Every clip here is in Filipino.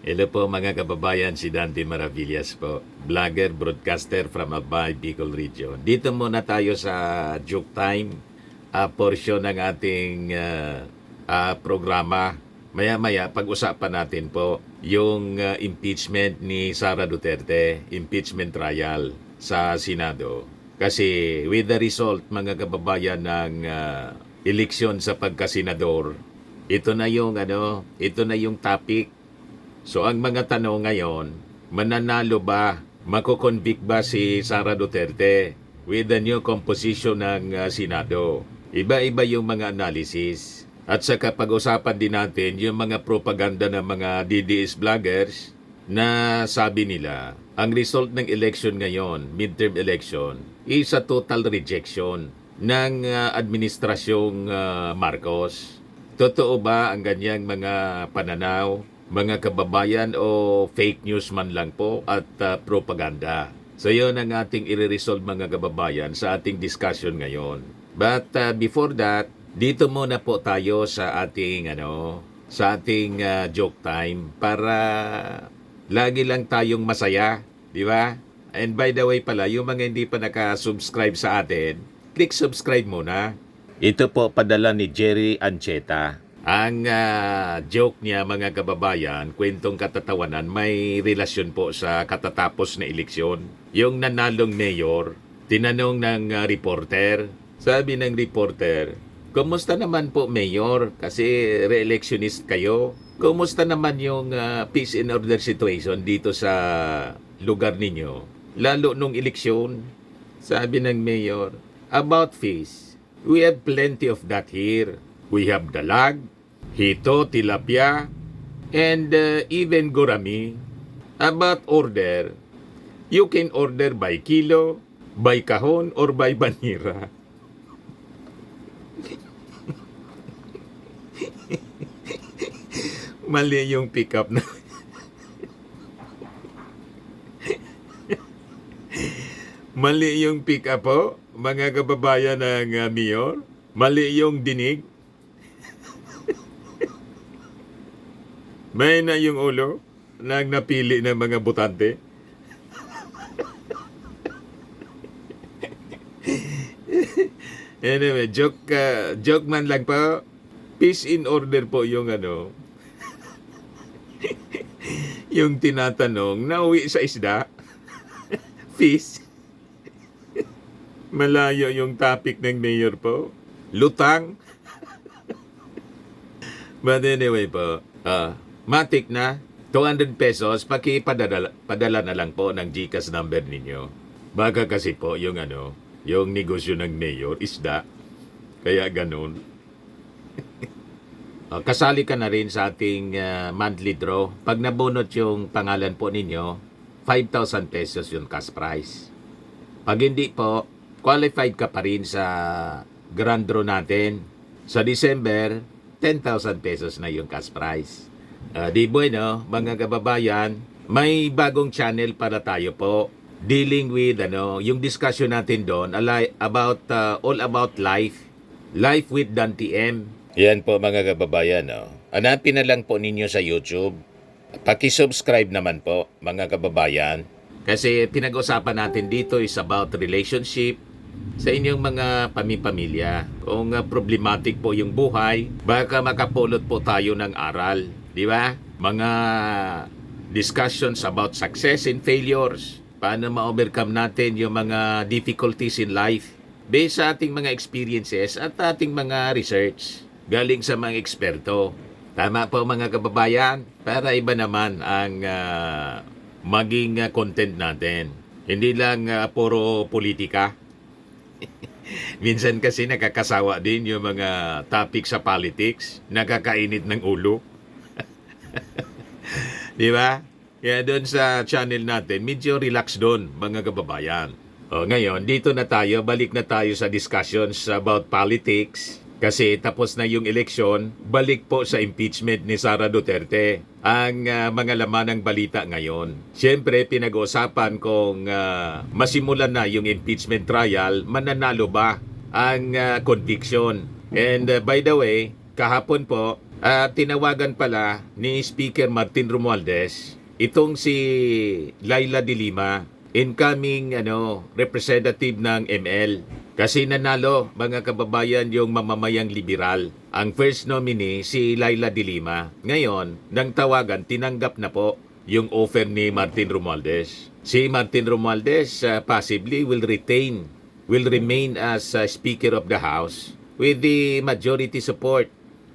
Hello po mga kababayan, si Dante Maravillas po, vlogger, broadcaster from Albay, Bicol Region. Dito muna tayo sa Joke Time, portion ng ating programa. Maya-maya, pag-usapan natin po yung impeachment ni Sara Duterte, impeachment trial sa Senado. Kasi with the result, mga kababayan, ng eleksyon sa pagkasenador, ito na yung topic. So ang mga tanong ngayon, mananalo ba, mako-convict ba si Sara Duterte with the new composition ng Senado? Iba-iba yung mga analysis. At saka pag-usapan din natin yung mga propaganda ng mga DDS vloggers na sabi nila, ang result ng election ngayon, midterm election, is a total rejection ng administrasyong Marcos. Totoo ba ang ganyang mga pananaw, mga kababayan, o fake news man lang po at propaganda? So yun ang ating i-resolve mga kababayan sa ating discussion ngayon. But before that, dito muna po tayo sa ating joke time para lagi lang tayong masaya, di ba? And by the way pala, yung mga hindi pa naka-subscribe sa atin, click subscribe muna. Ito po padala ni Jerry Ancheta. Ang joke niya mga kababayan, kwentong katatawanan, may relasyon po sa katatapos na eleksyon. Yung nanalong mayor, tinanong ng reporter, sabi ng reporter, kumusta naman po mayor? Kasi re-electionist kayo. Kumusta naman yung peace and order situation dito sa lugar ninyo? Lalo nung eleksyon, sabi ng mayor, about peace, we have plenty of that here. We have dalag, hito, tilapia, and even gurami. About order, you can order by kilo, by kahon, or by banira. Mali yung pick-up na. Mali yung pick-up po, mga kababayan ng mayor. Mali yung dinig. May na yung ulo ng napili ng mga butante. Anyway, joke man lang po. Peace in order po yung yung tinatanong, nauwi sa isda. Fish. Malayo yung topic ng mayor po. Lutang. But anyway po, matik na, 200 pesos, padala na lang po ng GCash number ninyo. Baka kasi po yung yung negosyo ng mayor, isda. Kaya ganun. Kasali ka na rin sa ating monthly draw. Pag nabunot yung pangalan po ninyo, 5,000 pesos yung cash prize. Pag hindi po, qualified ka pa rin sa grand draw natin. Sa December, 10,000 pesos na yung cash prize. Di bueno, mga kababayan, may bagong channel para tayo po. Dealing with yung discussion natin doon about all about life. Life with Dante M. Yan po mga kababayan. Hanapin na lang po ninyo sa YouTube. Paki-subscribe naman po mga kababayan. Kasi pinag-usapan natin dito is about relationship sa inyong mga pamilya. Kung problematic po yung buhay, baka makapulot po tayo ng aral. Di ba? Mga discussions about success and failures. Paano ma-overcome natin yung mga difficulties in life based sa ating mga experiences at ating mga research galing sa mga eksperto. Tama po mga kababayan, para iba naman ang maging content natin. Hindi lang puro politika. Minsan kasi nakakasawa din yung mga topic sa politics, nakakainit ng ulo. Di ba? Kaya doon sa channel natin, medyo relax doon mga kababayan. Ngayon, dito na tayo, balik na tayo sa discussions about politics. Kasi tapos na yung eleksyon, balik po sa impeachment ni Sara Duterte. Ang mga laman ng balita ngayon. Siyempre, pinag-uusapan kung masimulan na yung impeachment trial, mananalo ba ang conviction. And by the way, kahapon po, Tinawagan pala ni Speaker Martin Romualdez itong si Laila de Lima, incoming representative ng ML. Kasi nanalo, mga kababayan, yung mamamayang liberal. Ang first nominee si Laila de Lima. Ngayon, nang tawagan, tinanggap na po yung offer ni Martin Romualdez. Si Martin Romualdez possibly will remain as Speaker of the House with the majority support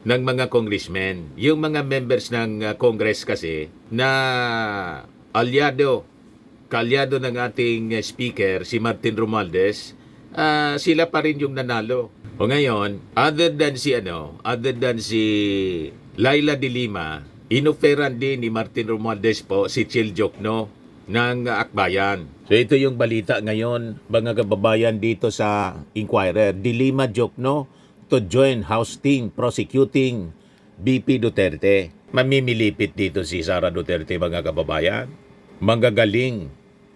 ng mga congressmen. Yung mga members ng Congress kasi na kaalyado ng ating speaker, si Martin Romualdez, sila pa rin yung nanalo. O ngayon, other than si Laila de Lima, inoferan din ni Martin Romualdez po si Chil Jokno ng Akbayan. So ito yung balita ngayon, mga kababayan, dito sa Inquirer. De Lima Jokno to join House team prosecuting BP Duterte. Mamimilipit dito si Sara Duterte, mga kababayan. Manggagaling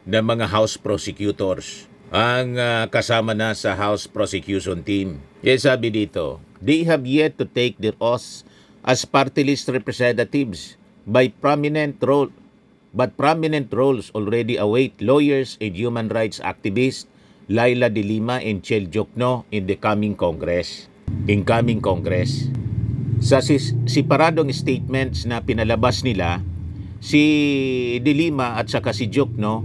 na mga House prosecutors ang kasama na sa House prosecution team. Yes, sabi dito, they have yet to take their oaths as party list representatives but prominent roles already await lawyers and human rights activists Laila de Lima and Chel Jokno in the incoming Congress. Sa separadong statements na pinalabas nila, si de Lima at saka si Jokno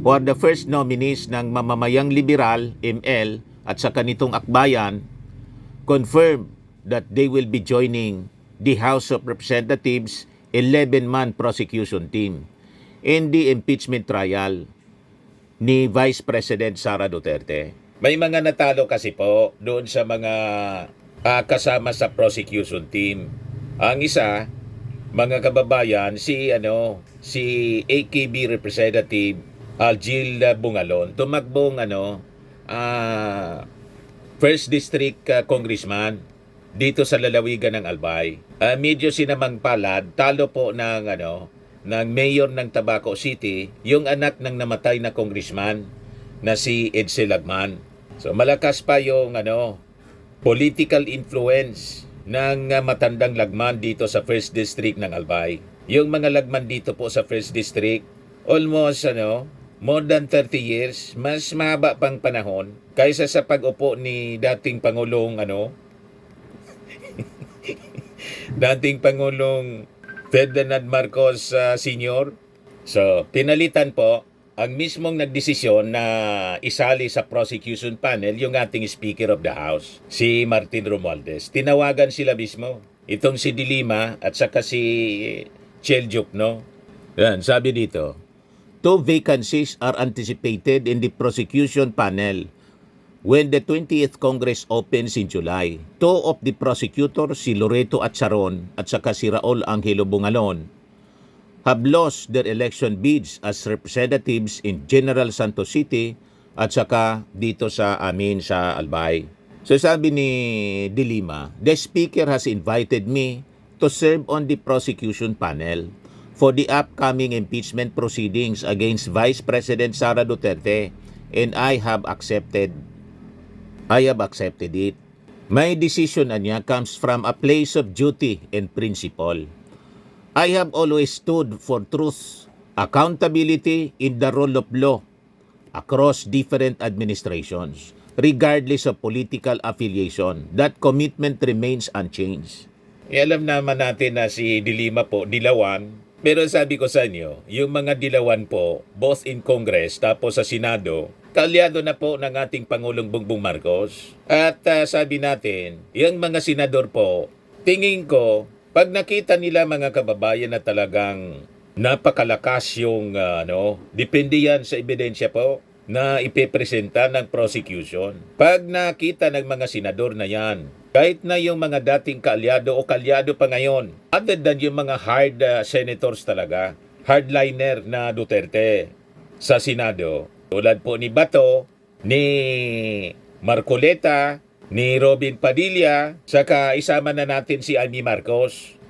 who are the first nominees ng mamamayang liberal, ML, at saka nitong Akbayan, confirmed that they will be joining the House of Representatives 11-man prosecution team in the impeachment trial ni Vice President Sara Duterte. May mga natalo kasi po doon sa mga kasama sa prosecution team. Ang isa, mga kababayan, si AKB Representative Aljil Bungalon, tumakbong First District Congressman dito sa lalawigan ng Albay. Medyo sinamang palad, talo po ng mayor ng Tabaco City, yung anak ng namatay na congressman na si Edsel Lagman. So malakas pa yung political influence ng matandang Lagman dito sa First District ng Albay. Yung mga Lagman dito po sa First District, almost more than 30 years, mas mahaba pang panahon kaysa sa pag-upo ni dating Pangulong dating Pangulong Ferdinand Marcos Sr. So, pinalitan po ang mismong nagdesisyon na isali sa prosecution panel yung ating Speaker of the House, si Martin Romualdez. Tinawagan sila mismo. Itong si de Lima at saka si Chel Jokno. Yan, sabi dito, 2 vacancies are anticipated in the prosecution panel when the 20th Congress opens in July. 2 of the prosecutors, si Loreto Atzaron at saka si Raul Angelo Bungalon, have lost their election bids as representatives in General Santos City at saka dito sa amin sa Albay. So sabi ni de Lima, the Speaker has invited me to serve on the prosecution panel for the upcoming impeachment proceedings against Vice President Sara Duterte, and I have accepted it. My decision niya comes from a place of duty and principle. I have always stood for truth, accountability in the rule of law across different administrations, regardless of political affiliation. That commitment remains unchanged. Alam naman natin na si de Lima po, dilawan. Pero sabi ko sa inyo, yung mga dilawan po, both in Congress tapos sa Senado, kaalyado na po ng ating Pangulong Bongbong Marcos. At sabi natin, yung mga senador po, tingin ko, pag nakita nila mga kababayan na talagang napakalakas yung depende yan sa ebidensya po na ipepresenta ng prosecution. Pag nakita ng mga senador na yan, kahit na yung mga dating kaalyado o kaalyado pa ngayon, other than yung mga hard senators talaga, hardliner na Duterte sa Senado, tulad po ni Bato, ni Marcoleta, ni Robin Padilla, saka isama na natin si Amy Marcos.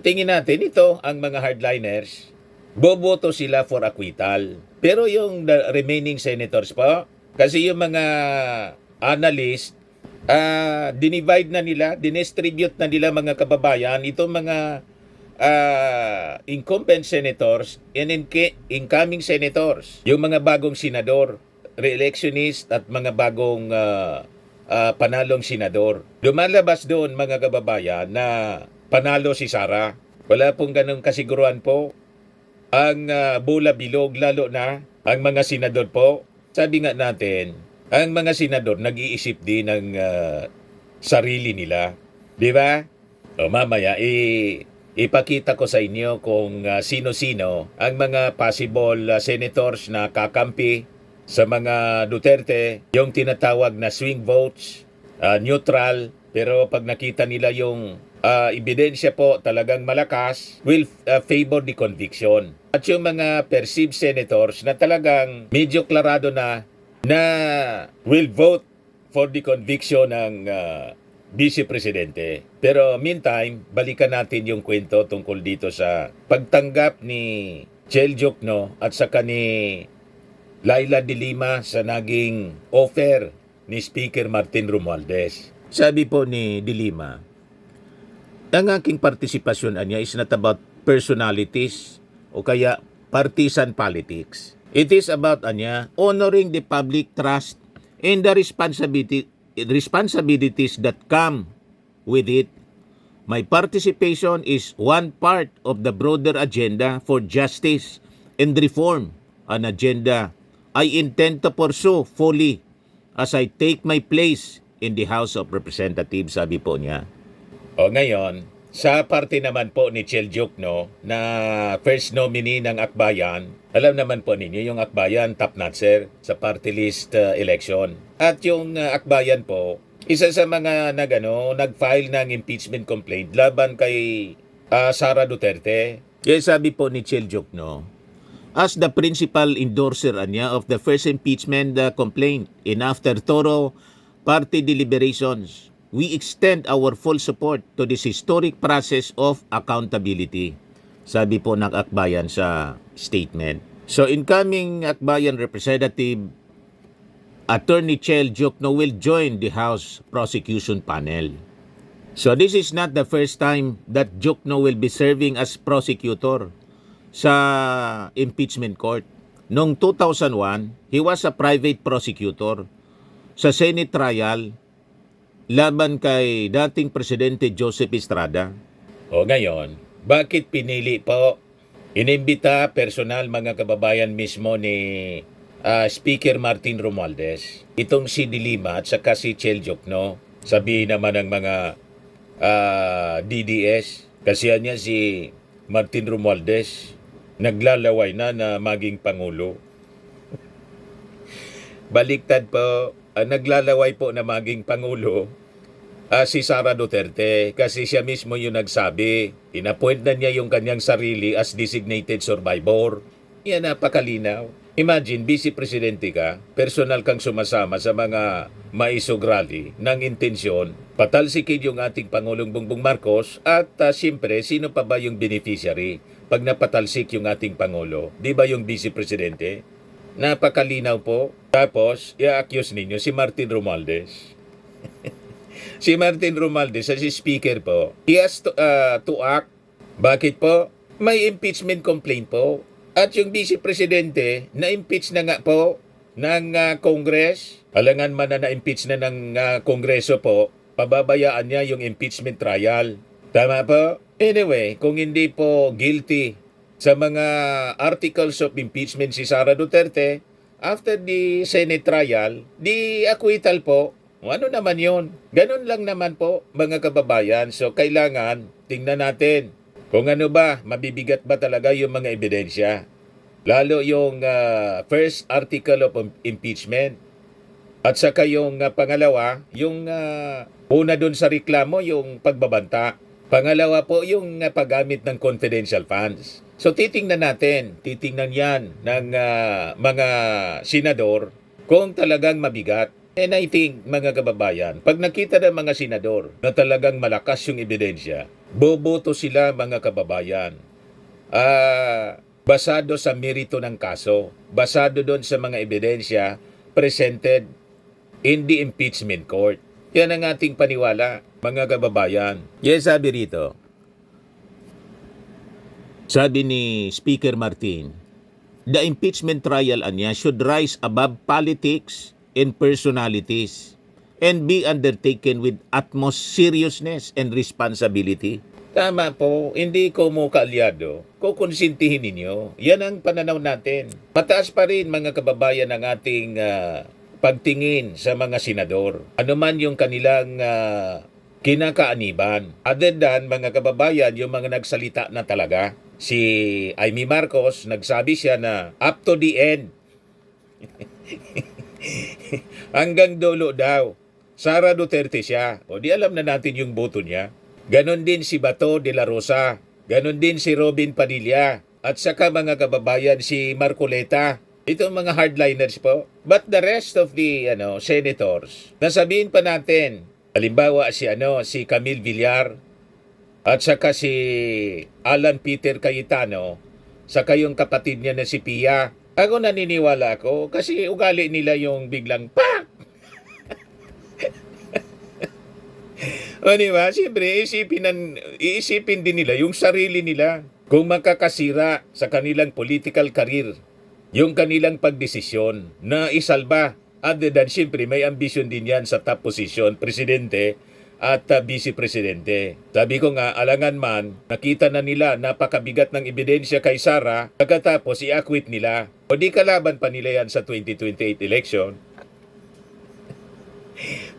Tingin natin ito, ang mga hardliners, boboto sila for acquittal. Pero yung remaining senators po, kasi yung mga analyst, dinivide na nila, dinistribute na nila mga kababayan, itong mga incumbent senators and incoming senators, yung mga bagong senador, re-electionist at mga bagong panalong senador. Lumalabas doon mga kababayan na panalo si Sara. Wala pong ganong kasiguruhan po ang bola bilog, lalo na ang mga senador po. Sabi nga natin, ang mga senador nag-iisip din ng sarili nila. Di ba? O mamaya, ipakita ko sa inyo kung sino-sino ang mga possible senators na kakampi sa mga Duterte, yung tinatawag na swing votes, neutral, pero pag nakita nila yung ebidensya po talagang malakas, will favor the conviction. At yung mga perceived senators na talagang medyo klarado na will vote for the conviction ng Vice Presidente. Pero meantime, balikan natin yung kwento tungkol dito sa pagtanggap ni Chel Diokno at saka ni Laila de Lima sa naging offer ni Speaker Martin Romualdez. Sabi po ni de Lima, ang aking partisipasyon niya is not about personalities o kaya partisan politics. It is about honoring the public trust and the responsibilities that come with it. My participation is one part of the broader agenda for justice and reform, an agenda I intend to pursue fully as I take my place in the House of Representatives, sabi po niya. O ngayon, sa parte naman po ni Chel Diokno na first nominee ng Akbayan, alam naman po ninyo yung Akbayan top notcher sa party list election. At yung Akbayan po, isa sa mga nag-file ng impeachment complaint laban kay Sara Duterte. Kaya sabi po ni Chel Diokno, as the principal endorser of the first impeachment complaint and after thorough party deliberations, we extend our full support to this historic process of accountability. Sabi po ng Akbayan sa statement. So incoming Akbayan representative Attorney Chel Diokno will join the House prosecution panel. So this is not the first time that Diokno will be serving as prosecutor sa impeachment court. Noong 2001, he was a private prosecutor sa Senate trial laban kay dating Presidente Joseph Estrada. O ngayon, bakit pinili po? Inimbita personal mga kababayan mismo ni Speaker Martin Romualdez, itong si de Lima at saka si Chel Diokno. Sabi naman ng mga DDS, kasi niya si Martin Romualdez naglalaway na maging Pangulo. Baliktad po, naglalaway po na maging Pangulo si Sara Duterte kasi siya mismo yung nagsabi, inappoint na niya yung kanyang sarili as designated survivor. Yan, napakalinaw. Imagine, Vice Presidente ka, personal kang sumasama sa mga maisog rally ng intensyon, patalsikin yung ating Pangulong Bongbong Marcos at siyempre, sino pa ba yung beneficiary pag napatalsik yung ating Pangulo? Di ba yung Vice Presidente? Napakalinaw po. Tapos, i-accuse ninyo si Martin Romualdez. Si Martin Romualdez, si Speaker po, he has to act. Bakit po? May impeachment complaint po. At yung Vice Presidente, na-impeach na nga po ng Congress. Alangan man na na-impeach na ng Kongreso po, pababayaan niya yung impeachment trial. Tama po? Anyway, kung hindi po guilty sa mga articles of impeachment si Sara Duterte, after the Senate trial, di acquittal po. Ano naman yun? Ganun lang naman po, mga kababayan. So, kailangan tingnan natin kung ano ba, mabibigat ba talaga yung mga ebidensya. Lalo yung first article of impeachment. At saka yung pangalawa, yung una dun sa reklamo, yung pagbabanta. Pangalawa po, yung paggamit ng confidential funds. So titingnan yan ng mga senador kung talagang mabigat. And I think, mga kababayan, pag nakita ng mga senador na talagang malakas yung ebidensya, boboto sila, mga kababayan. Basado sa merito ng kaso, basado doon sa mga ebidensya presented in the impeachment court. Yan ang ating paniwala, mga kababayan. Yes, sabi rito. Sabi ni Speaker Martin, the impeachment trial anya should rise above politics and personalities and be undertaken with utmost seriousness and responsibility. Tama po, hindi ko mo kaalyado, kukonsintihin ninyo. Yan ang pananaw natin. Mataas pa rin mga kababayan ang ating pagtingin sa mga senador. Ano man yung kanilang kinakaaniban. Other than mga kababayan, yung mga nagsalita na talaga. Si Amy Marcos, nagsabi siya na up to the end. Hanggang dulo daw. Sara Duterte siya. O di alam na natin yung boto niya. Ganon din si Bato de la Rosa. Ganon din si Robin Padilla. At saka mga kababayan si Marcoleta. Ito mga hardliners po. But the rest of the senators, nasabihin pa natin, halimbawa si Camille Villar, at saka si Alan Peter Cayetano, saka yung kapatid niya na si Pia. Ako naniniwala ako kasi ugali nila yung biglang pak! O diba? Siyempre, iisipin din nila yung sarili nila. Kung makakasira sa kanilang political career, yung kanilang pagdesisyon na isalba. Other than, siyempre, may ambisyon din yan sa top position, presidente at vice-presidente. Sabi ko nga, alangan man, nakita na nila napakabigat ng ebidensya kay Sara, pagkatapos i-acquit nila. O di kalaban pa nila yan sa 2028 election.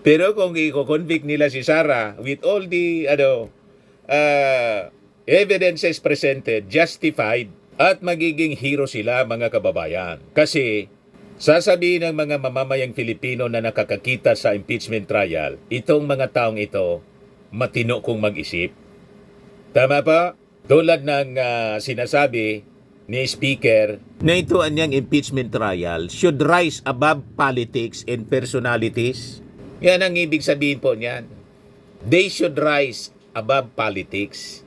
Pero kung i-convict nila si Sara with all the evidences presented, justified, at magiging hero sila mga kababayan. Kasi sasabihin ng mga mamamayang Filipino na nakakakita sa impeachment trial, itong mga taong ito, matino kong mag-isip. Tama pa? Tulad ng sinasabi ni Speaker, na ito anyang impeachment trial should rise above politics and personalities. Yan ang ibig sabihin po niyan. They should rise above politics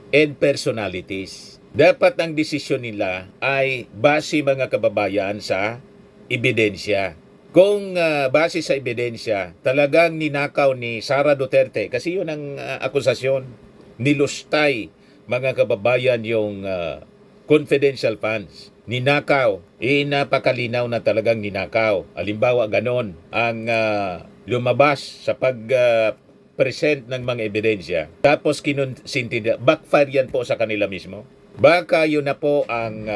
and personalities. Dapat ang desisyon nila ay base mga kababayan sa ebidensya. Kung base sa ebidensya, talagang ninakaw ni Sara Duterte, kasi yun ang akusasyon, nilustay mga kababayan yung confidential funds. Ninakaw, napakalinaw na talagang ninakaw. Halimbawa ganon ang lumabas sa pag-present ng mga ebidensya. Tapos kinonsinti, backfire yan po sa kanila mismo. Baka yun na po ang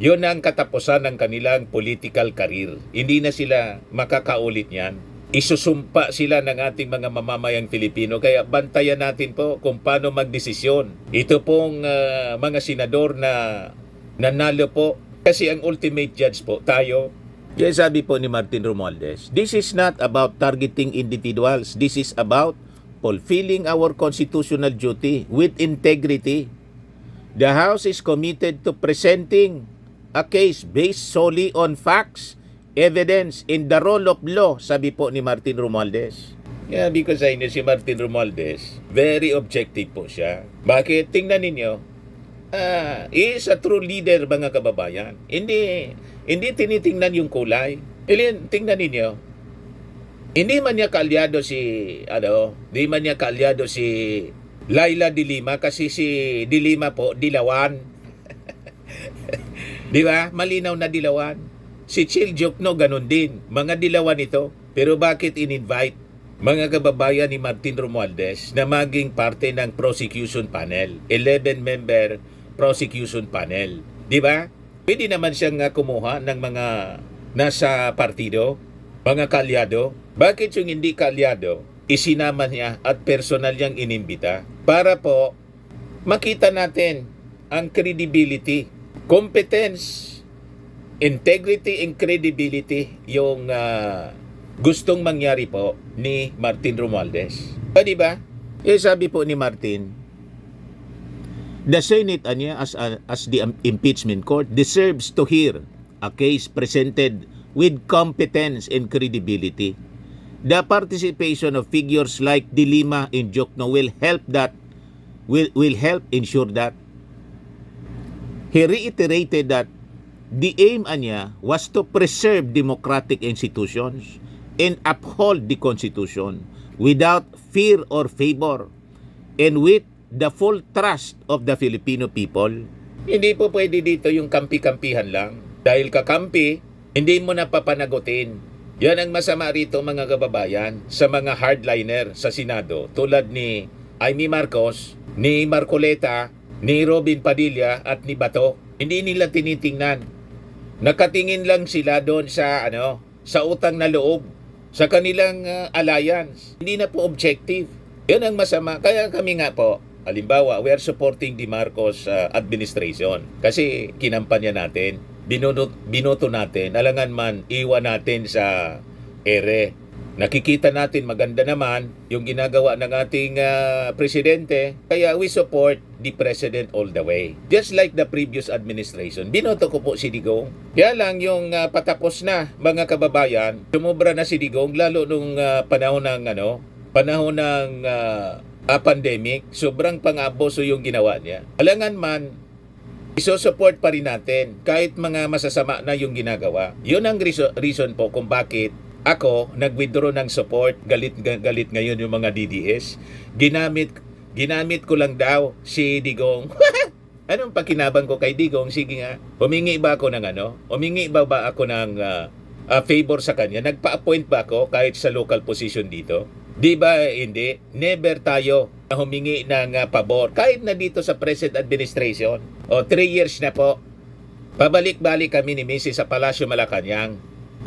yun ang katapusan ng kanilang political career. Hindi na sila makakaulit niyan. Isusumpa sila ng ating mga mamamayang Filipino. Kaya bantayan natin po kung paano magdesisyon. Ito pong mga senador na nanalo po. Kasi ang ultimate judge po, tayo. Kaya sabi po ni Martin Romualdez, this is not about targeting individuals. This is about fulfilling our constitutional duty with integrity. The House is committed to presenting a case based solely on facts, evidence, in the rule of law, sabi po ni Martin Romualdez. Yeah, because I know si Martin Romualdez, very objective po siya. Bakit? Tingnan ninyo, he is a true leader mga kababayan. Hindi tinitingnan yung kulay. Tingnan ninyo, hindi man niya kaalyado si Laila de Lima kasi si de Lima po, dilawan. Di ba? Malinaw na dilawan. Si Chil Jokno, ganun din. Mga dilawan ito. Pero bakit in-invite mga kababayan ni Martin Romualdez na maging parte ng prosecution panel? 11-member prosecution panel. Di ba? Pwede naman siyang kumuha ng mga nasa partido, mga kaalyado. Bakit yung hindi kaalyado, isinama niya at personal niyang inimbita para po makita natin ang credibility, competence, integrity and credibility yung gustong mangyari po ni Martin Romualdez. O diba? Sabi po ni Martin, the Senate as the impeachment court deserves to hear a case presented with competence and credibility. The participation of figures like De Lima and Jokno will help ensure that. He reiterated that the aim was to preserve democratic institutions and uphold the Constitution without fear or favor and with the full trust of the Filipino people. Hindi po pwede dito yung kampi-kampihan lang. Dahil kakampi, hindi mo napapanagutin. Yan ang masama rito mga kababayan sa mga hardliner sa Senado tulad ni Amy Marcos, ni Marcoleta, ni Robin Padilla at ni Bato. Hindi nila tinitingnan. Nakatingin lang sila doon sa sa utang na loob, sa kanilang alliance. Hindi na po objective. Yan ang masama. Kaya kami nga po, halimbawa, we are supporting the Marcos administration kasi kinampanya natin. Binoto natin, alangan man iwan natin sa ere. Nakikita natin maganda naman yung ginagawa ng ating presidente, kaya we support the president all the way. Just like the previous administration, binoto ko po si Digong. Kaya lang yung patapos na mga kababayan, sumubra na si Digong lalo nung panahon ng pandemic, sobrang pang-abuso yung ginawa niya. Alangan man iso-support pa rin natin kahit mga masasama na yung ginagawa. Yun ang reason po kung bakit ako nag-withdraw ng support. Galit ngayon yung mga DDS. Ginamit ko lang daw si Digong. Anong pakinabang ko kay Digong? Sige nga, humingi ba ako ng favor sa kanya? Nagpa-appoint ba ako kahit sa local position dito? Di ba hindi? Never tayo na humingi ng pabor. Kahit na dito sa present administration. 3 years na po. Pabalik-balik kami ni Mrs. sa Palasyo Malacanang.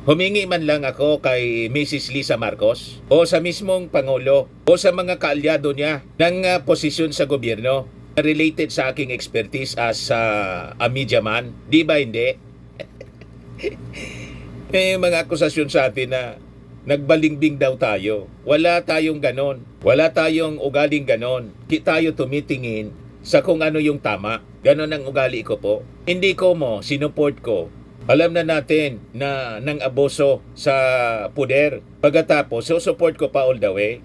Humingi man lang ako kay Mrs. Lisa Marcos o sa mismong Pangulo o sa mga kaalyado niya ng posisyon sa gobyerno related sa aking expertise as a media man. Di ba hindi? May mga akusasyon sa atin na nagbalingbing daw tayo. Wala tayong ganon. Wala tayong ugaling ganon. Tayo tumitingin sa kung ano yung tama. Ganon ang ugali ko po. Hindi ko sinuport ko. Alam na natin na nang abuso sa poder. Pagkatapos, support ko pa all the way.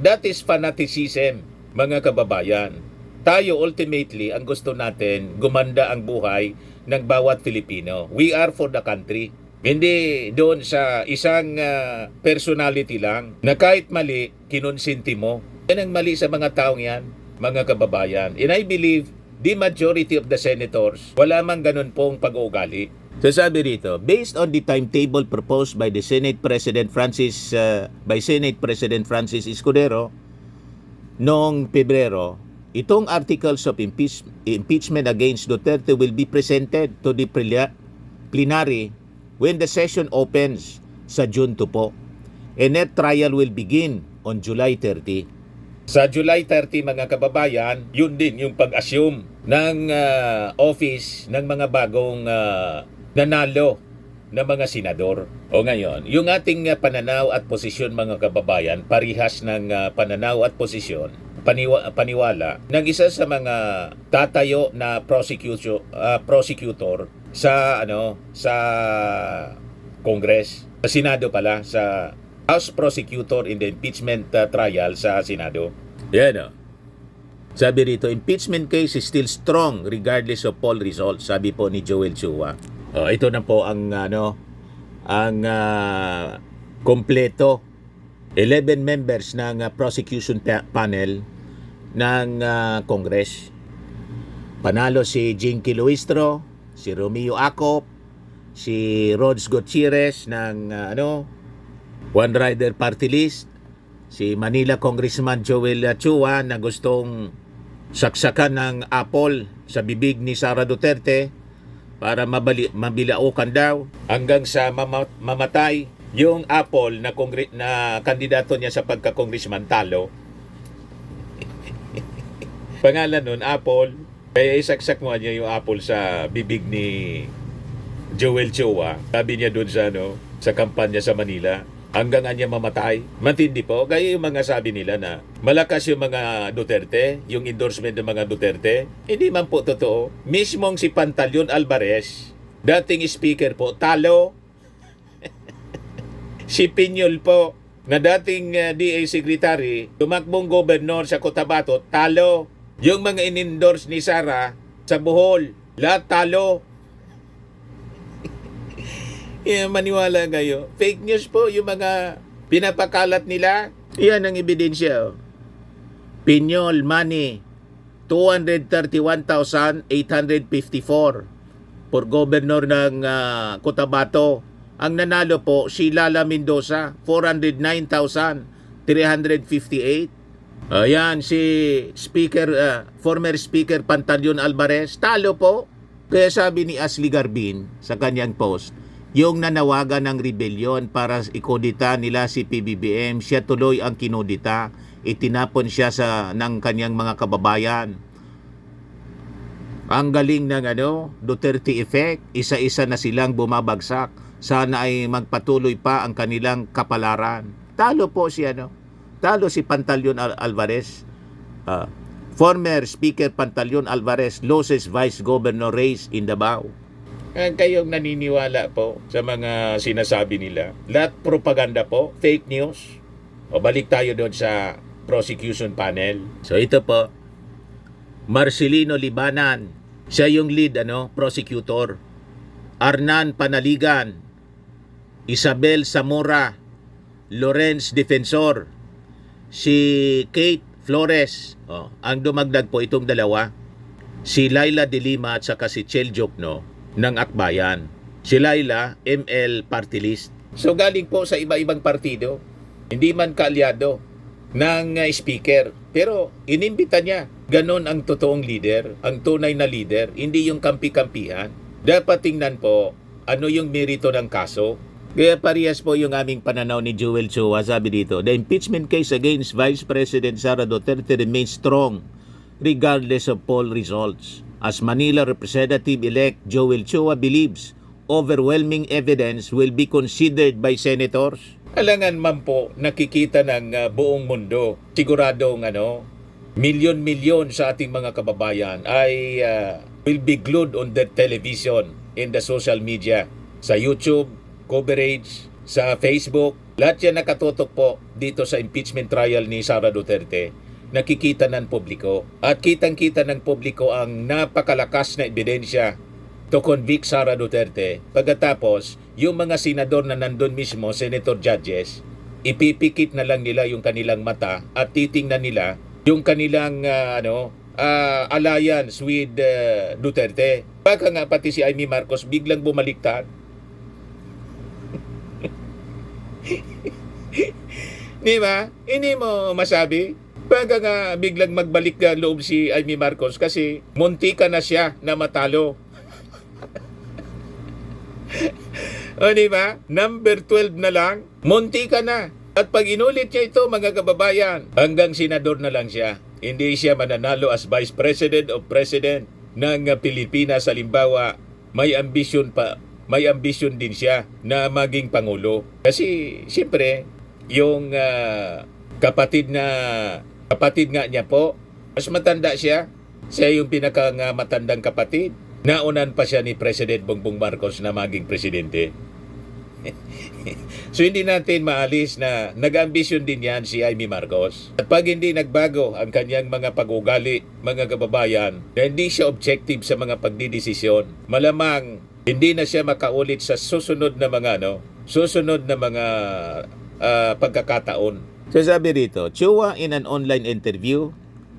That is fanaticism, mga kababayan. Tayo ultimately, ang gusto natin, gumanda ang buhay ng bawat Filipino. We are for the country. Hindi doon sa isang personality lang na kahit mali, kinonsinti mo. Yan ang mali sa mga taong yan, mga kababayan. And I believe the majority of the senators, wala mang ganun pong pag-uugali. So sabi rito, based on the timetable proposed by the Senate President Francis Escudero noong Pebrero, itong articles of impeachment against Duterte will be presented to the plenary when the session opens sa June 2 po. And that trial will begin on July 30. Sa July 30 mga kababayan, yun din yung pag-assume ng office ng mga bagong nanalo na mga senador. O ngayon, yung ating pananaw at posisyon mga kababayan, parihas ng pananaw at posisyon, paniwala ng isa sa mga tatayo na prosecutor sa Congress, sa Senado pala, sa House Prosecutor in the impeachment trial sa Senado. Yan Sabi rito, impeachment case is still strong regardless of poll results, sabi po ni Joel Chua. Ito na po ang kompleto 11 members ng prosecution panel ng Congress. Panalo si Jinky Luistro, si Romeo Acop, si Rods Gutierrez ng One Rider Party List, si Manila Congressman Joel Chua na gustong saksakan ng apple sa bibig ni Sara Duterte para mabilaukan daw hanggang sa mamatay yung apple na kandidato niya sa pagka-congressman talo. Pangalan nun, apple. Kaya isaksak mo niya yung apple sa bibig ni Joel Chua. Sabi niya doon sa kampanya sa Manila, hanggang niya mamatay. Matindi po. Kaya yung mga sabi nila na malakas yung mga Duterte, yung endorsement ng mga Duterte, hindi man po totoo. Mismong si Pantaleon Alvarez, dating speaker po, talo. Si Piñol po, na dating DA secretary, tumakbong gobernador sa Cotabato, talo. Yung mga in-endorse ni Sara sa Bohol, lahat talo. Maniwala kayo. Fake news po yung mga pinapakalat nila. Yan ang ebidensya. Pinyol money, 231,854 for governor ng Cotabato. Ang nanalo po si Lala Mendoza, 409,358. Ayan, si former Speaker Pantaleon Alvarez, talo po. Kaya sabi ni Ashley Garbin sa kanyang post, yung nanawagan ng rebellion para ikodita nila si PBBM, siya tuloy ang kinodita. Itinapon siya ng kanyang mga kababayan. Ang galing ng Duterte effect, isa-isa na silang bumabagsak. Sana ay magpatuloy pa ang kanilang kapalaran. Talo po si Talo si Pantaleon Alvarez. Former Speaker Pantaleon Alvarez loses Vice Governor race in Davao. Kayong naniniwala po sa mga sinasabi nila. Lahat propaganda po, fake news. O balik tayo doon sa prosecution panel. So ito po, Marcelino Libanan, siya yung lead prosecutor. Arnan Panaligan, Isabel Zamora, Lawrence Defensor, si Kate Flores, ang dumagdag po itong dalawa, si Laila de Lima at saka si Chel Jokno ng Akbayan. Si Laila, ML Party List. So galing po sa iba-ibang partido, hindi man kaalyado ng speaker, pero inimbita niya. Ganon ang totoong leader, ang tunay na leader, hindi yung kampi-kampihan. Dapat tingnan po ano yung merito ng kaso. Kaya parehas po yung aming pananaw ni Joel Chua. Sabi dito, the impeachment case against Vice President Sara Duterte remains strong regardless of poll results. As Manila Representative-elect Joel Chua believes overwhelming evidence will be considered by senators. Alangan man po nakikita ng buong mundo. Siguradong milyon-milyon sa ating mga kababayan ay will be glued on the television, in the social media, sa YouTube, coverage, sa Facebook. Lahat yan nakatutok po dito sa impeachment trial ni Sara Duterte. Nakikita ng publiko. At kitang-kita ng publiko ang napakalakas na ebidensya to convict Sara Duterte. Pagkatapos, yung mga senador na nandun mismo, senator judges, ipipikit na lang nila yung kanilang mata at titingnan nila yung kanilang alliance with Duterte. Baka nga pati si Amy Marcos biglang bumaliktad. Di ba? Hindi mo masabi? Baka nga biglang magbalik ka loob si Amy Marcos kasi muntika na siya na matalo. O di ba? Number 12 na lang, muntika na. At pag inulit niya ito, mga kababayan, hanggang senador na lang siya. Hindi siya mananalo as Vice President o President ng Pilipinas. Halimbawa, may ambisyon din siya na maging Pangulo. Kasi, siyempre, yung kapatid nga niya po, mas matanda siya. Siya yung matandang kapatid. Naunan pa siya ni President Bongbong Marcos na maging presidente. So hindi natin maalis na nag-ambisyon din yan si Amy Marcos. At pag hindi nagbago ang kanyang mga pag-ugali, mga kababayan, na hindi siya objective sa mga pagdidesisyon, malamang hindi na siya makaulit sa susunod na mga pagkakataon. So sabi rito, Chua in an online interview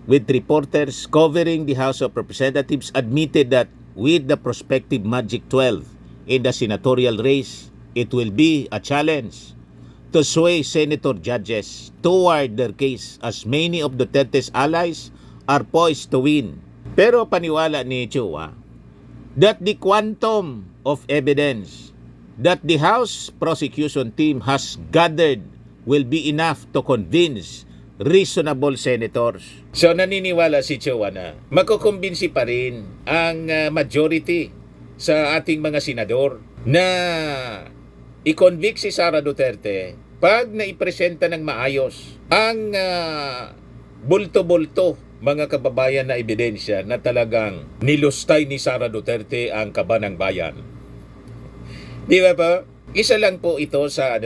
with reporters covering the House of Representatives admitted that with the prospective Magic 12 in the senatorial race, it will be a challenge to sway senator judges toward their case as many of Duterte's allies are poised to win. Pero paniwala ni Chua that the quantum of evidence that the House prosecution team has gathered will be enough to convince reasonable senators. So naniniwala si Chua na makukumbinsi pa rin ang majority sa ating mga senador na i-convict si Sara Duterte pag naipresenta ng maayos ang bulto-bulto, mga kababayan, na ebidensya na talagang nilustay ni Sara Duterte ang kaba ng bayan. Di ba po? Isa lang po ito sa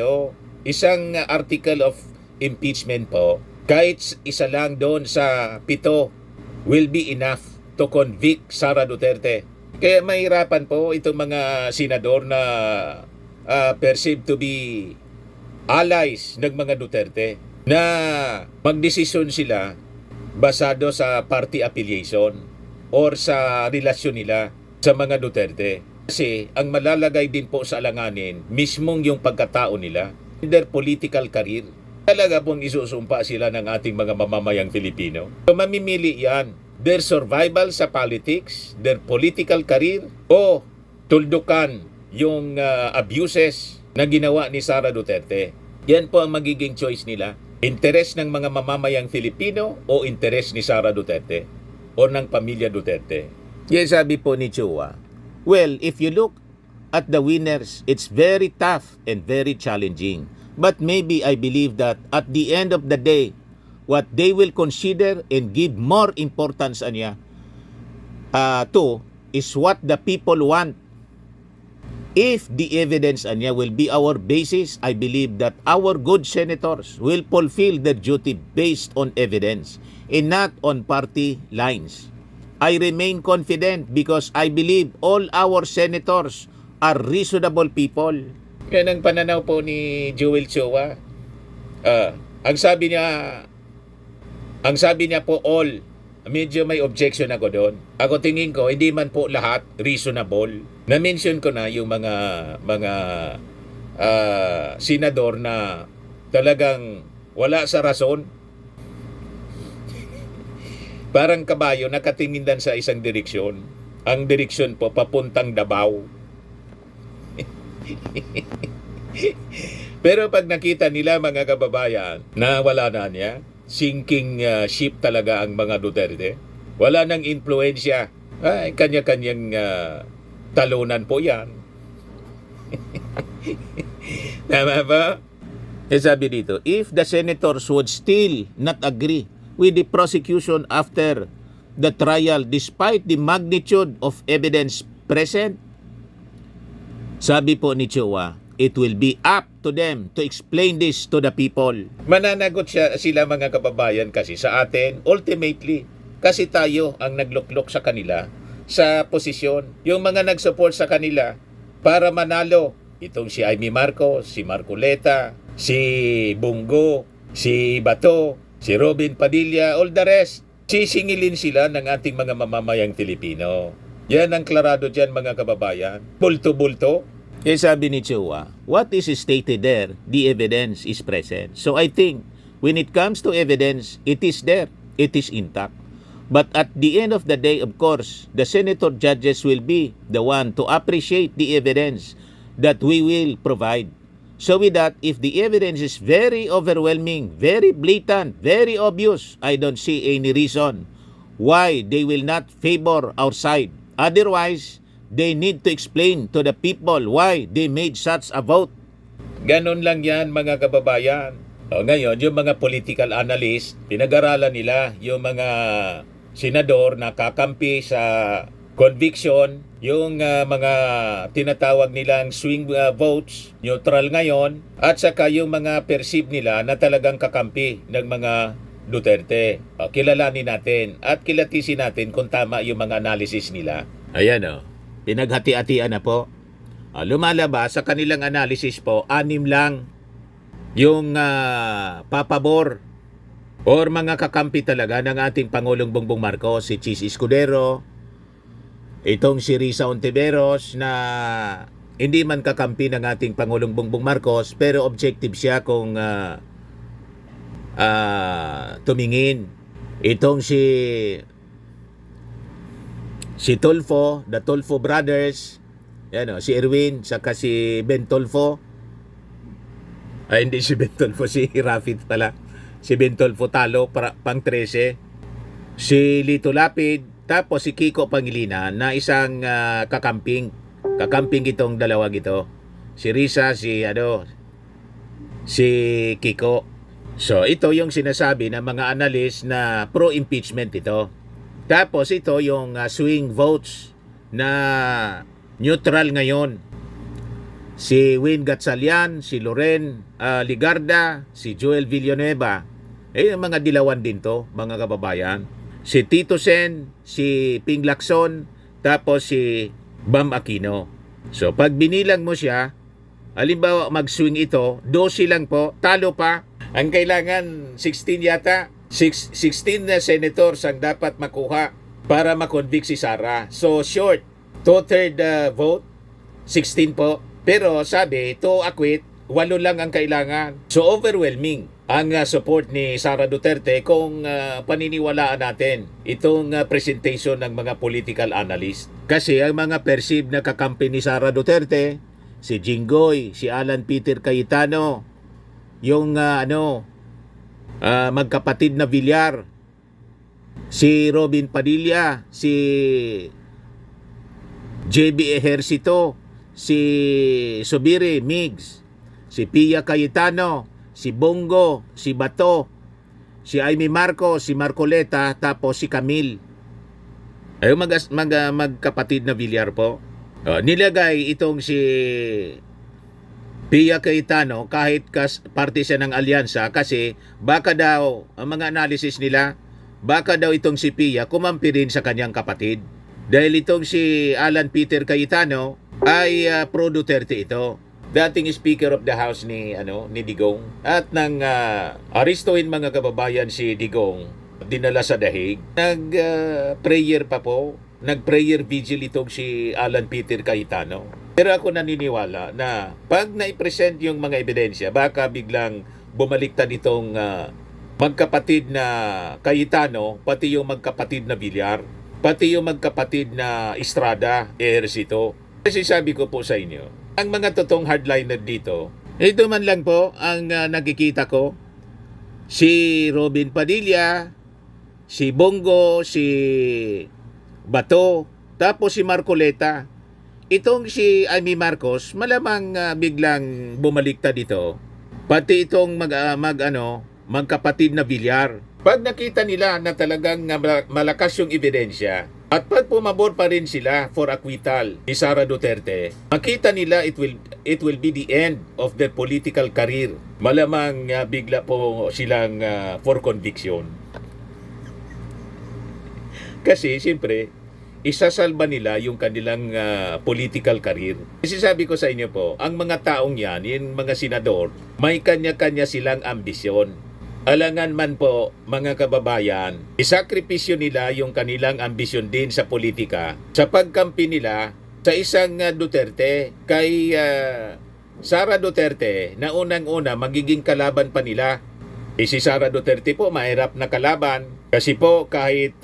isang article of impeachment po. Kahit isa lang doon sa 7 will be enough to convict Sara Duterte. Kaya mahirapan po itong mga senador na perceived to be allies ng mga Duterte na magdesisyon sila basado sa party affiliation or sa relasyon nila sa mga Duterte. Kasi ang malalagay din po sa alanganin, mismong yung pagkatao nila, their political career. Talaga pong isusumpa sila ng ating mga mamamayang Filipino. So mamimili yan, their survival sa politics, their political career, o tuldukan yung abuses na ginawa ni Sara Duterte. Yan po ang magiging choice nila. Interes ng mga mamamayang Filipino o interes ni Sara Duterte o ng pamilya Duterte. Yan sabi po ni Chua. Well, if you look at the winners, it's very tough and very challenging. But maybe I believe that at the end of the day, what they will consider and give more importance to is what the people want. If the evidence will be our basis, I believe that our good senators will fulfill their duty based on evidence and not on party lines. I remain confident because I believe all our senators are reasonable people. Yan ang pananaw po ni Joel Chua. Ang sabi niya po all, medyo may objection ako doon. Ako tingin ko, hindi man po lahat reasonable. Na-mention ko na yung mga senador na talagang wala sa rason. Parang kabayo nakatingin dan sa isang direksyon. Ang direksyon po papuntang Davao. Pero pag nakita nila mga kababayan na wala na niya, sinking ship talaga ang mga Duterte. Wala nang impluensya. Ay, kanya-kanyang talunan po yan. Tama ba? Sabi dito, if the senators would still not agree with the prosecution after the trial despite the magnitude of evidence present, sabi po ni Chua, it will be up to them to explain this to the people. Mananagot sila mga kababayan kasi sa atin, ultimately, kasi tayo ang nagluklok sa kanila sa posisyon. Yung mga nag-support sa kanila para manalo, itong si Amy Marcos, si Marcoleta, si Bungo, si Bato, si Robin Padilla, all the rest, sisingilin sila ng ating mga mamamayang Filipino. Yan ang klarado dyan mga kababayan. Bulto-bulto. Sabi ni Chua, what is stated there, the evidence is present. So I think, when it comes to evidence, it is there, it is intact. But at the end of the day, of course, the senator judges will be the one to appreciate the evidence that we will provide. So with that, if the evidence is very overwhelming, very blatant, very obvious, I don't see any reason why they will not favor our side. Otherwise, they need to explain to the people why they made such a vote. Ganon lang yan mga kababayan. Ngayon, yung mga political analyst, pinag-aralan nila yung mga senador na kakampi sa conviction, yung mga tinatawag nilang swing votes, neutral ngayon, at saka yung mga perceive nila na talagang kakampi ng mga Duterte. Kilalanin natin at kilatisin natin kung tama yung mga analysis nila. Ayan o, pinaghati-hatian na po. Lumalabas sa kanilang analysis po, 6 lang yung papabor or mga kakampi talaga ng ating Pangulong Bongbong Marcos, si Chis Escudero, itong si Risa Ontiveros na hindi man kakampi ng ating Pangulong Bongbong Marcos pero objective siya kung tumingin. Itong si Tulfo, the Tulfo brothers, yan si Erwin, saka si Ben Tulfo. Ay, hindi si Ben Tulfo, si Rafit pala. Si Ben Tulfo talo, pang 13. Si Lito Lapid, tapos si Kiko Pangilinan na isang kakamping. Kakamping itong dalawa ito. Si Risa, si Kiko. So, ito yung sinasabi ng mga analyst na pro-impeachment ito. Tapos ito yung swing votes na neutral ngayon. Si Win Gatchalian, si Loren Ligarda, si Joel Villanueva. Yung mga dilawan din to, mga kababayan. Si Tito Sen, si Ping Lacson, tapos si Bam Aquino. So pag binilang mo siya, Halimbawa, mag-swing ito, 12 lang po, talo pa. Ang kailangan, 16 yata. 16 na senators ang dapat makuha para makonvict si Sara. So, short, 2/3 vote, 16 po. Pero sabi, to acquit, 8 lang ang kailangan. So, overwhelming ang support ni Sara Duterte kung paniniwalaan natin itong presentation ng mga political analyst. Kasi ang mga perceived na kakampi ni Sara Duterte, si Jinggoy, si Alan Peter Cayetano, yung magkapatid na Villar, si Robin Padilla, si JB Ejercito, si Subiri Migs, si Pia Cayetano, si Bongo, si Bato, si Amy Marcos, si Marcoleta, tapos si Camille. Ay magkapatid na Villar po. Nilagay itong si Pia Cayetano kahit parte siya ng alyansa kasi baka daw, ang mga analysis nila, baka daw itong si Pia kumampi rin sa kanyang kapatid. Dahil itong si Alan Peter Cayetano ay pro Duterte ito. Dating Speaker of the House ni Digong, at nang arestuhin mga kababayan si Digong, dinala sa dahig, prayer pa po, nag-prayer vigil itong si Alan Peter Cayetano. Pero ako naniniwala na pag na-present yung mga ebidensya, baka biglang bumaliktad itong magkapatid na Cayetano, pati yung magkapatid na Villar, pati yung magkapatid na Estrada, Ejercito. Kasi sabi ko po sa inyo, ang mga totoong hardliner dito, ito man lang po ang nakikita ko. Si Robin Padilla, si Bongo, si Bato, tapos si Marcoleta. Itong si Amy Marcos, malamang biglang bumaliktad dito. Pati itong magkapatid na Villar. Pag nakita nila na talagang malakas yung ebidensya, at pag pumabor pa rin sila for acquittal ni Sara Duterte, makita nila it will be the end of their political career. Malamang bigla po silang for conviction. Kasi siyempre, isasalba nila yung kanilang political career. Kasi sabi ko sa inyo po, ang mga taong yan, yung mga senador, may kanya-kanya silang ambisyon. Alangan man po, mga kababayan, isakripisyo nila yung kanilang ambisyon din sa politika sa pagkampi nila sa isang Duterte kay Sara Duterte na unang-una magiging kalaban pa nila. Si Sara Duterte po mahirap na kalaban kasi po kahit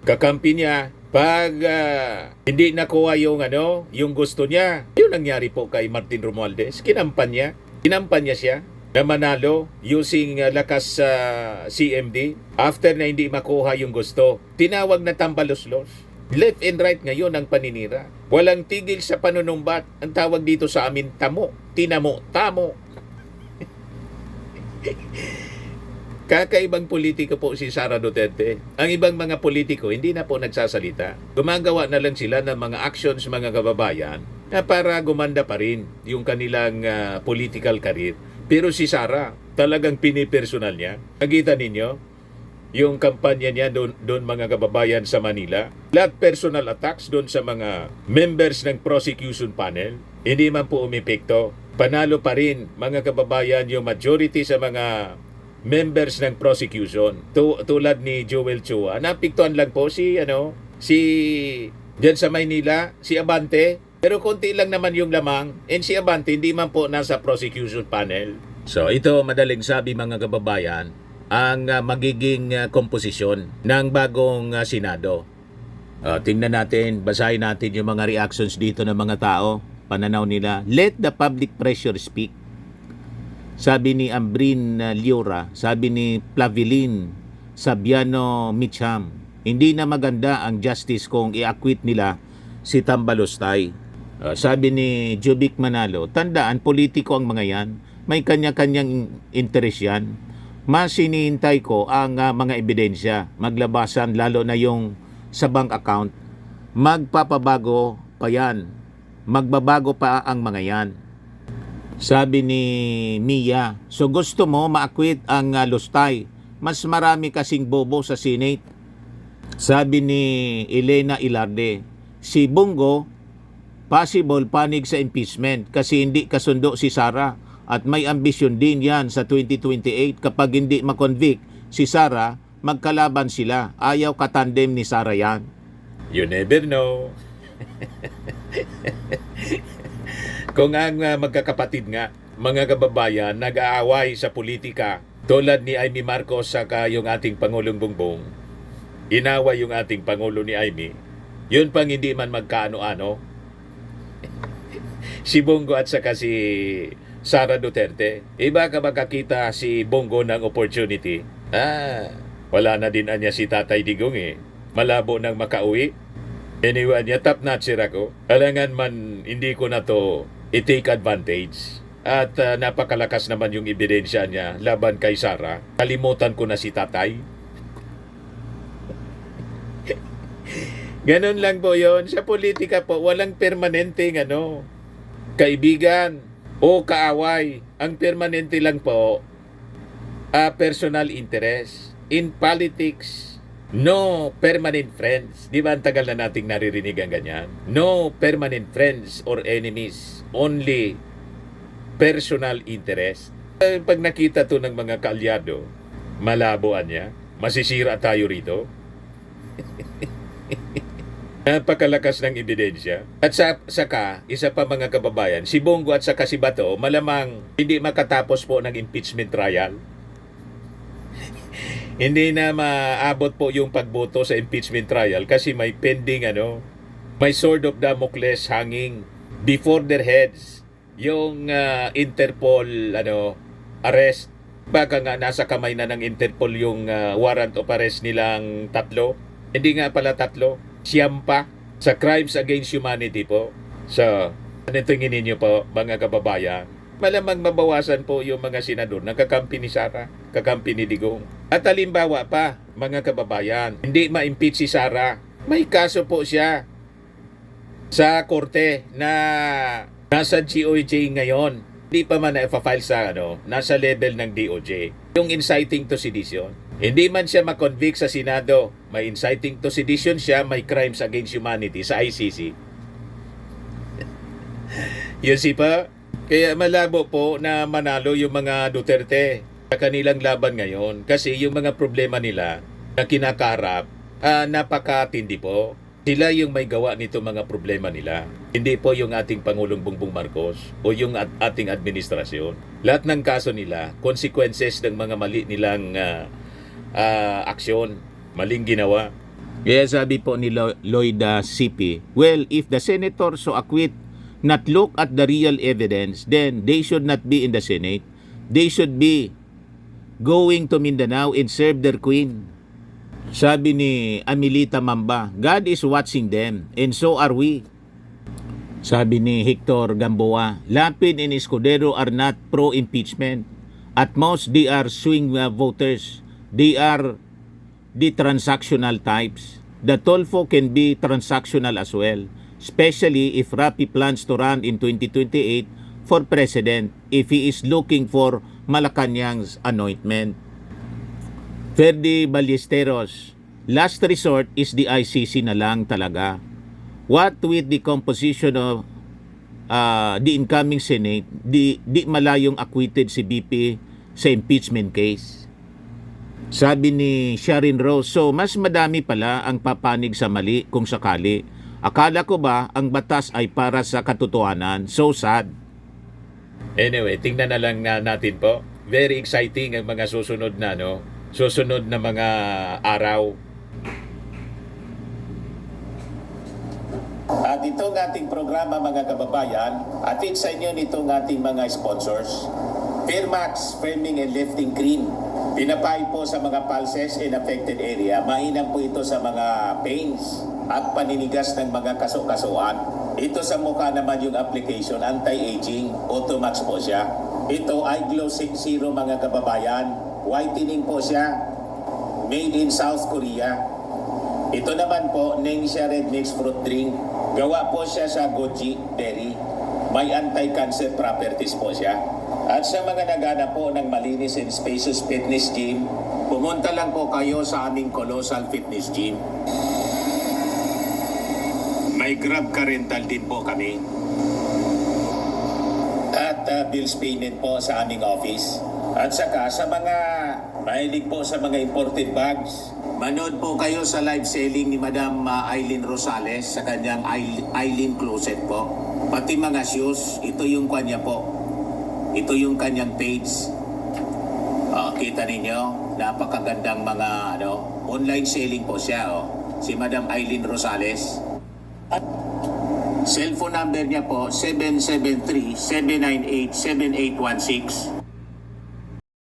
kakampi niya, pag hindi nakuha yung gusto niya, yun nangyari po kay Martin Romualdez. Kinampan niya siya na manalo using lakas sa CMD after na hindi makuha yung gusto. Tinawag na tambalos-los. Left and right ngayon ang paninira. Walang tigil sa panunumbat. Ang tawag dito sa amin, tamo. Tinamo, tamo. Kakaibang politiko po si Sara Duterte. Ang ibang mga politiko hindi na po nagsasalita. Gumagawa na lang sila ng mga actions mga kababayan na para gumanda pa rin yung kanilang political career. Pero si Sara, talagang pinipersonal niya. Nakita ninyo yung kampanya niya doon mga kababayan sa Manila. Lahat personal attacks doon sa mga members ng prosecution panel. Hindi man po umepekto. Panalo pa rin mga kababayan yung majority sa mga members ng prosecution. Tulad ni Joel Chua. Napiktuan lang po si diyan sa Maynila, si Abante. Pero konti lang naman yung lamang. And si Abante hindi man po nasa prosecution panel. So ito madaling sabi mga kababayan, ang magiging komposisyon ng bagong Senado. Tingnan natin, basahin natin yung mga reactions dito ng mga tao, pananaw nila. Let the public pressure speak. Sabi ni Ambrin Liora, sabi ni Plavilin Sabiano Micham, hindi na maganda ang justice kung i-acquit nila si Tambalostay. Sabi ni Jubic Manalo, tandaan, politiko ang mga yan. May kanya-kanyang interes yan. Mas hinihintay ko ang mga ebidensya. Maglabasan, lalo na yung sa bank account. Magpapabago pa yan. Magbabago pa ang mga yan. Sabi ni Mia, so gusto mo ma-acquit ang Lustay. Mas marami kasing bobo sa Senate. Sabi ni Elena Ilarde, si Bongo, possible panig sa impeachment kasi hindi kasundo si Sara at may ambisyon din yan sa 2028 kapag hindi makonvict si Sara, magkalaban sila. Ayaw katandem ni Sara yan. You never know. Kung ang magkakapatid nga, mga kababayan, nag-aaway sa politika tulad ni Amy Marcos saka yung ating Pangulong Bongbong, inaway yung ating Pangulo ni Amy, yun pang hindi man magkaano-ano, si Bongo at saka si Sara Duterte, iba ka makakita si Bongo ng opportunity. Wala na din anya si Tatay Digong malabo nang makauwi. Anyway, niya top notcher ako. Alangan man hindi ko na to i-take advantage. At napakalakas naman yung ebidensya niya laban kay Sara. Kalimutan ko na si Tatay. Ganon lang po yon. Sa politika po, walang permanenteng kaibigan o kaaway. Ang permanente lang po, personal interest. In politics, no permanent friends. Di ba ang tagal na nating naririnig ang ganyan? No permanent friends or enemies. Only personal interest. Pag nakita to ng mga kaalyado, malaboan niya, masisira tayo rito. Napakalakas ng ebidensya. At saka, isa pa mga kababayan, si Bongo at saka si Bato, malamang hindi makatapos po ng impeachment trial. Hindi na maabot po yung pagboto sa impeachment trial kasi may pending may sword of Damocles hanging before their heads. Yung Interpol arrest. Baka nga nasa kamay na ng Interpol yung warrant of arrest nilang 3. Hindi nga pala 3, siyam pa sa crimes against humanity po. So, ano tingin ninyo po mga kababayan? Malamang mabawasan po yung mga senador na kakampi ni Sara, kakampi ni Digong. At halimbawa pa, mga kababayan, hindi ma-impeach si Sara. May kaso po siya sa korte na nasa DOJ ngayon. Hindi pa man na-file sa nasa level ng DOJ. Yung inciting to sedition. Hindi man siya makonvict sa Senado, may inciting to sedition siya, may crimes against humanity sa ICC. Yun si pa. Kaya malabo po na manalo yung mga Duterte sa kanilang laban ngayon kasi yung mga problema nila na kinakaharap, napakatindi po. Sila yung may gawa nito mga problema nila. Hindi po yung ating Pangulong Bongbong Marcos o yung ating administrasyon. Lahat ng kaso nila, consequences ng mga mali nilang aksyon, maling ginawa. Kaya sabi po ni Lloyd Sipi, well, if the senator so acquit not look at the real evidence, then they should not be in the Senate. They should be going to Mindanao and serve their queen. Sabi ni Amelita Mamba, God is watching them and so are we. Sabi ni Hector Gamboa, Lapid and Escudero are not pro-impeachment. At most, they are swing voters. They are the transactional types. The Tolfo can be transactional as well, especially if Rapi plans to run in 2028 for president if he is looking for Malacanang's anointment. Ferdi Ballesteros, last resort is the ICC na lang talaga. What with the composition of the incoming Senate, di malayong acquitted si BP sa impeachment case. Sabi ni Sharon Rose, so mas madami pala ang papanig sa mali kung sakali. Akala ko ba ang batas ay para sa katotohanan? So sad. Anyway, tingnan na lang natin po. Very exciting ang mga susunod na susunod na mga araw. At itong ating programa mga kababayan, atid sa inyo nitong ating mga sponsors. Fairmax Framing and Lifting Cream. Pinapay po sa mga pulses in affected area. Mainam po ito sa mga pains at paninigas ng mga kaso-kasuan. Ito sa mukha naman yung application, anti-aging, Automax po siya. Ito ay Glow 60 mga kababayan. Whitening po siya. Made in South Korea. Ito naman po, Ningxia Red Mix Fruit Drink. Gawa po siya sa goji berry. May anti-cancer properties po siya. At sa mga nagana po ng malinis and spacious fitness gym, pumunta lang po kayo sa aming Colossal Fitness Gym. May May Grab ka rental din po kami. At bills payment po sa aming office. At saka sa mga mahilig po sa mga imported bags, manood po kayo sa live selling ni Madam Eileen Rosales sa kanyang Eileen Closet po. Pati mga shoes, ito yung kanya po. Ito yung kanyang page. Kita ninyo, napakagandang mga online selling po siya. Si Madam Eileen Rosales. At cellphone number niya po 773-798-7816.